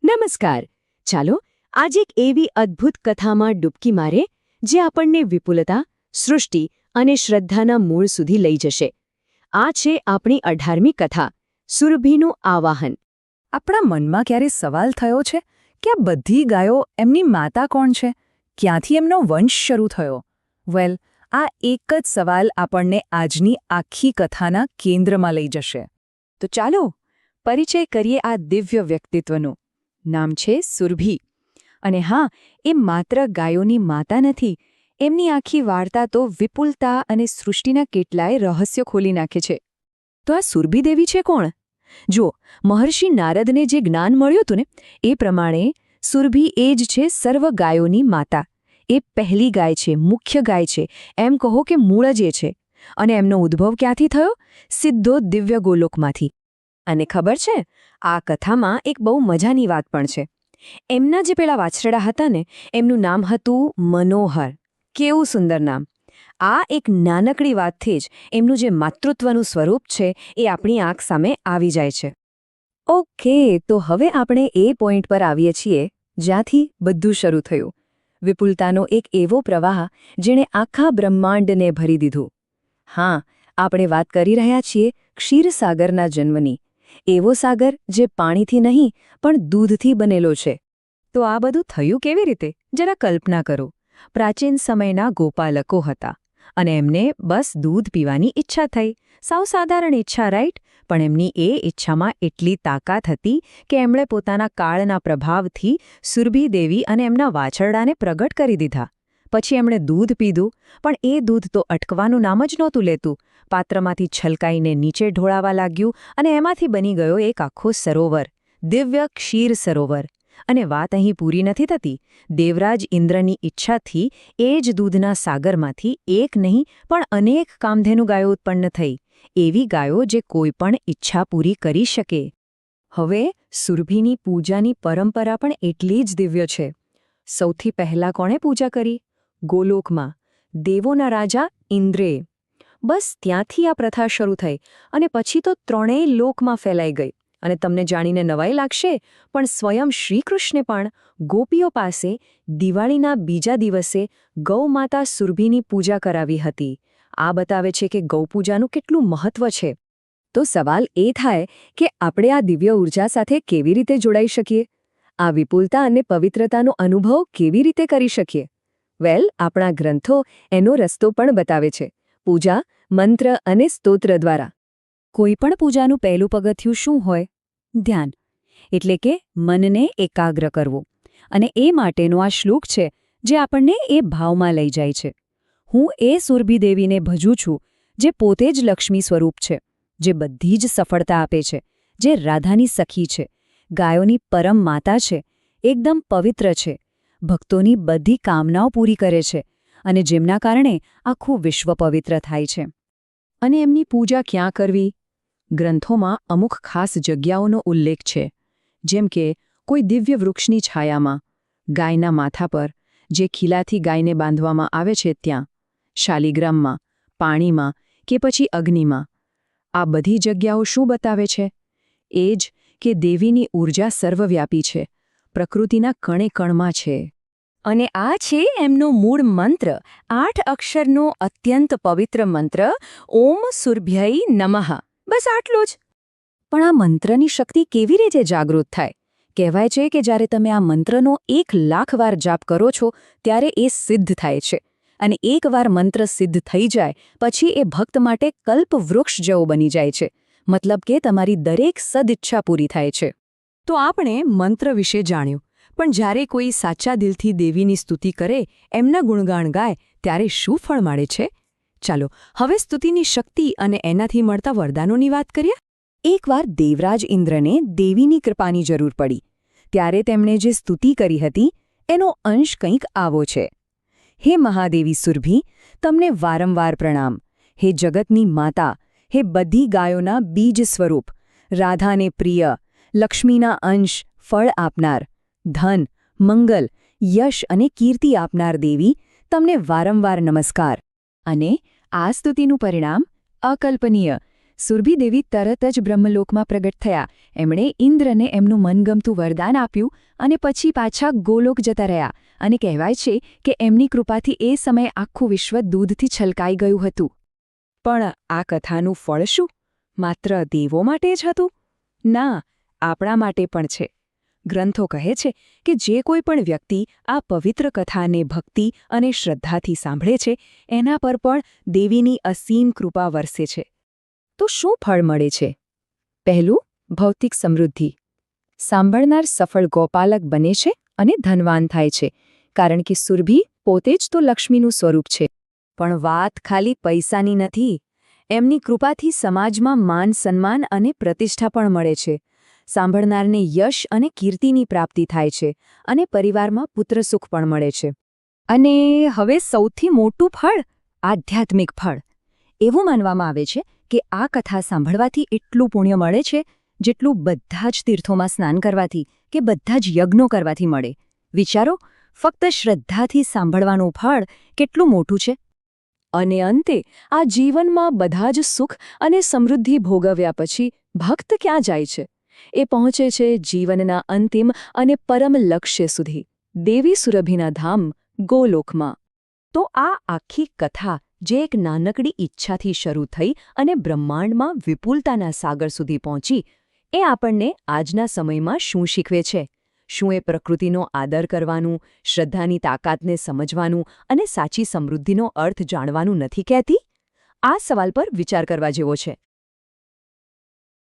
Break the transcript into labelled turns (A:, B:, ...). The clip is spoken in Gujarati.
A: નમસ્કાર. ચાલો આજે એક એવી અદ્ભુત કથામાં ડૂબકી મારે જે આપણને વિપુલતા, સૃષ્ટિ અને શ્રદ્ધાના મૂળ સુધી લઈ જશે. આ છે આપણી 18મી કથા, સુરભીનું આવાહન.
B: આપણા મનમાં ક્યારે સવાલ થયો છે કે આ બધી ગાયો એમની માતા કોણ છે? ક્યાંથી એમનો વંશ શરૂ થયો? વેલ, આ એક જ સવાલ આપણને આજની આખી કથાના કેન્દ્રમાં લઈ જશે.
A: તો ચાલો પરિચય કરીએ આ દિવ્ય વ્યક્તિત્વનું. નામ છે સુરભી. અને હા, એ માત્ર ગાયોની માતા નથી. એમની આખી વાર્તા તો વિપુલતા અને સૃષ્ટિના કેટલાય રહસ્યો ખોલી નાખે છે. તો આ સુરભી દેવી છે કોણ? જો મહર્ષિ નારદને જે જ્ઞાન મળ્યું હતું ને, એ પ્રમાણે સુરભી એ જ છે સર્વ ગાયોની માતા. એ પહેલી ગાય છે, મુખ્ય ગાય છે, એમ કહો કે મૂળ જ એ છે. અને એમનો ઉદ્ભવ ક્યાંથી થયો? સીધો દિવ્ય ગોલોકમાંથી. અને ખબર છે, આ કથામાં એક બહુ મજાની વાત પણ છે. એમના જે પેલા વાછરડા હતા ને, એમનું નામ હતું મનોહર. કેવું સુંદર નામ! આ એક નાનકડી વાતથી જ એમનું જે માતૃત્વનું સ્વરૂપ છે એ આપણી આંખ સામે આવી જાય છે. ઓકે, તો હવે આપણે એ પોઈન્ટ પર આવીએ છીએ જ્યાંથી બધું શરૂ થયું. વિપુલતાનો એક એવો પ્રવાહ જેણે આખા બ્રહ્માંડને ભરી દીધું. હા, આપણે વાત કરી રહ્યા છીએ ક્ષીરસાગરના જન્મની. એવો સાગર જે પાણીથી નહીં પણ દૂધથી બનેલો છે. તો આ બધું થયું કેવી રીતે? જરા કલ્પના કરો. પ્રાચીન સમયના ગોપાલકો હતા અને એમને બસ દૂધ પીવાની ઈચ્છા થઈ. સાવ સાધારણ ઈચ્છા, રાઈટ? પણ એમની એ ઈચ્છામાં એટલી તાકાત હતી કે એમણે પોતાના કાળના પ્રભાવથી સુરભી દેવી અને એમના વાછરડાને પ્રગટ કરી દીધા. પછી એમણે દૂધ પીધું, પણ એ દૂધ તો અટકવાનું નામ જ નહોતું લેતું. પાત્રમાંથી છલકાઈને નીચે ઢોળાવા લાગ્યું અને એમાંથી બની ગયો એક આખો સરોવર, દિવ્ય ક્ષીર સરોવર. અને વાત અહીં પૂરી નથી થતી. દેવરાજ ઇન્દ્રની ઈચ્છાથી એ જ દૂધના સાગરમાંથી એક નહીં પણ અનેક કામધેનુ ગાયો ઉત્પન્ન થઈ. એવી ગાયો જે કોઈ પણ ઈચ્છા પૂરી કરી શકે. હવે સુરભીની પૂજાની પરંપરા પણ એટલી જ દિવ્ય છે. સૌથી પહેલાં કોણે પૂજા કરી? ગોલોકમાં દેવોના રાજા ઇન્દ્રે. બસ ત્યાંથી આ પ્રથા શરૂ થઈ અને પછી તો ત્રણેય લોકમાં ફેલાઈ ગઈ. અને તમને જાણીને નવાઈ લાગશે, પણ સ્વયં શ્રીકૃષ્ણે પણ ગોપીઓ પાસે દિવાળીના બીજા દિવસે ગૌમાતા સુરભીની પૂજા કરાવી હતી. આ બતાવે છે કે ગૌપૂજાનું કેટલું મહત્વ છે. તો સવાલ એ થાય કે આપણે આ દિવ્ય ઉર્જા સાથે કેવી રીતે જોડાઈ શકીએ? આ વિપુલતા અને પવિત્રતાનો અનુભવ કેવી રીતે કરી શકીએ? વેલ, આપણા ગ્રંથો એનો રસ્તો પણ બતાવે છે. પૂજા, મંત્ર અને સ્તોત્ર દ્વારા. કોઈ પણ પૂજાનું પહેલું પગથિયું શું હોય? ધ્યાન. એટલે કે મનને એકાગ્ર કરવું. અને એ માટેનો આ શ્લોક છે જે આપણને એ ભાવમાં લઈ જાય છે. હું એ સુરભી દેવીને ભજું છું જે પોતે જ લક્ષ્મી સ્વરૂપ છે, જે બધી જ સફળતા આપે છે, જે રાધાની સખી છે, ગાયોની પરમ માતા છે, એકદમ પવિત્ર છે, ભક્તોની બધી કામનાઓ પૂરી કરે છે અને જેમના કારણે આખું વિશ્વ પવિત્ર થાય છે. અને એમની પૂજા ક્યાં કરવી? ગ્રંથોમાં અમુક ખાસ જગ્યાઓનો ઉલ્લેખ છે, જેમ કે કોઈ દિવ્ય વૃક્ષની છાયામાં, ગાયના માથા પર, જે ખીલાથી ગાયને બાંધવામાં આવે છે ત્યાં, શાલિગ્રામમાં, પાણીમાં કે પછી અગ્નિમાં. આ બધી જગ્યાઓ શું બતાવે છે? એ જ કે દેવીની ઊર્જા સર્વવ્યાપી છે, પ્રકૃતિના કણે કણમાં છે. અને આ છે એમનો મૂળ મંત્ર, 8 અક્ષરનો અત્યંત પવિત્ર મંત્ર, ઓમ સુરભ્યૈ નમઃ. બસ આટલું જ. પણ આ મંત્રની શક્તિ કેવી રીતે જાગૃત થાય? કહેવાય છે કે જ્યારે તમે આ મંત્રનો 1,00,000 વાર જાપ કરો છો ત્યારે એ સિદ્ધ થાય છે. અને એકવાર મંત્ર સિદ્ધ થઈ જાય પછી એ ભક્ત માટે કલ્પવૃક્ષ જેવો બની જાય છે. મતલબ કે તમારી દરેક સદઈચ્છા પૂરી થાય છે. તો આપણે મંત્ર વિશે જાણ્યું, પણ જ્યારે કોઈ સાચા દિલથી દેવીની સ્તુતિ કરે, એમના ગુણગાન ગાય, ત્યારે શું ફળ મળે છે? ચાલો હવે સ્તુતિની શક્તિ અને એનાથી મળતા વરદાનોની વાત કરીએ. એકવાર દેવરાજ ઇન્દ્રને દેવીની કૃપાની જરૂર પડી. ત્યારે તેમણે જે સ્તુતિ કરી હતી એનો અંશ કંઈક આવો છે. હે મહાદેવી સુરભી, તમને વારંવાર પ્રણામ. હે જગતની માતા, હે બધી ગાયોના બીજ સ્વરૂપ, રાધાને પ્રિય, લક્ષ્મીના અંશ, ફળ આપનાર, ધન, મંગલ, યશ અને કીર્તિ આપનાર દેવી, તમને વારંવાર નમસ્કાર. અને આ સ્તુતિનું પરિણામ અકલ્પનીય. સુરભી દેવી તરત જ બ્રહ્મલોકમાં પ્રગટ થયા. એમણે ઇન્દ્રને એમનું મનગમતું વરદાન આપ્યું અને પછી પાછા ગોલોક જતા રહ્યા. અને કહેવાય છે કે એમની કૃપાથી એ સમયે આખું વિશ્વ દૂધથી છલકાઈ ગયું હતું. પણ આ કથાનું ફળ શું? માત્ર દેવો માટે જ હતું? ના, આપણા માટે પણ છે. ગ્રંથો કહે છે કે જે કોઈ પણ વ્યક્તિ આ પવિત્ર કથાને ભક્તિ અને શ્રદ્ધાથી સાંભળે છે એના પર પણ દેવીની અસીમ કૃપા વરસે છે. તો શું ફળ મળે છે? પહેલું, ભૌતિક સમૃદ્ધિ. સાંભળનાર સફળ ગોપાલક બને છે અને ધનવાન થાય છે, કારણ કે સુરભી પોતે જ તો લક્ષ્મીનું સ્વરૂપ છે. પણ વાત ખાલી પૈસાની નથી. એમની કૃપાથી સમાજમાં માન સન્માન અને પ્રતિષ્ઠા પણ મળે છે. સાંભળનારને યશ અને કીર્તિની પ્રાપ્તિ થાય છે અને પરિવારમાં પુત્રસુખ પણ મળે છે. અને હવે સૌથી મોટું ફળ, આધ્યાત્મિક ફળ. એવું માનવામાં આવે છે કે આ કથા સાંભળવાથી એટલું પુણ્ય મળે છે જેટલું બધા જ તીર્થોમાં સ્નાન કરવાથી કે બધા જ યજ્ઞો કરવાથી મળે. વિચારો, ફક્ત શ્રદ્ધાથી સાંભળવાનું ફળ કેટલું મોટું છે. અને અંતે આ જીવનમાં બધા જ સુખ અને સમૃદ્ધિ ભોગવ્યા પછી ભક્ત ક્યાં જાય છે? એ પહોંચે છે જીવનના અંતિમ અને પરમ લક્ષ્ય સુધી, દેવી સુરભીના ધામ ગોલોકમાં. તો આ આખી કથા જે એક નાનકડી ઈચ્છાથી શરૂ થઈ અને બ્રહ્માંડમાં વિપુલતાના સાગર સુધી પહોંચી, એ આપણને આજના સમયમાં શું શીખવે છે? શું એ પ્રકૃતિનો આદર કરવાનું, શ્રદ્ધાની તાકાતને સમજવાનું અને સાચી સમૃદ્ધિનો અર્થ જાણવાનું નથી કહેતી? આ સવાલ પર વિચાર કરવા જેવો છે.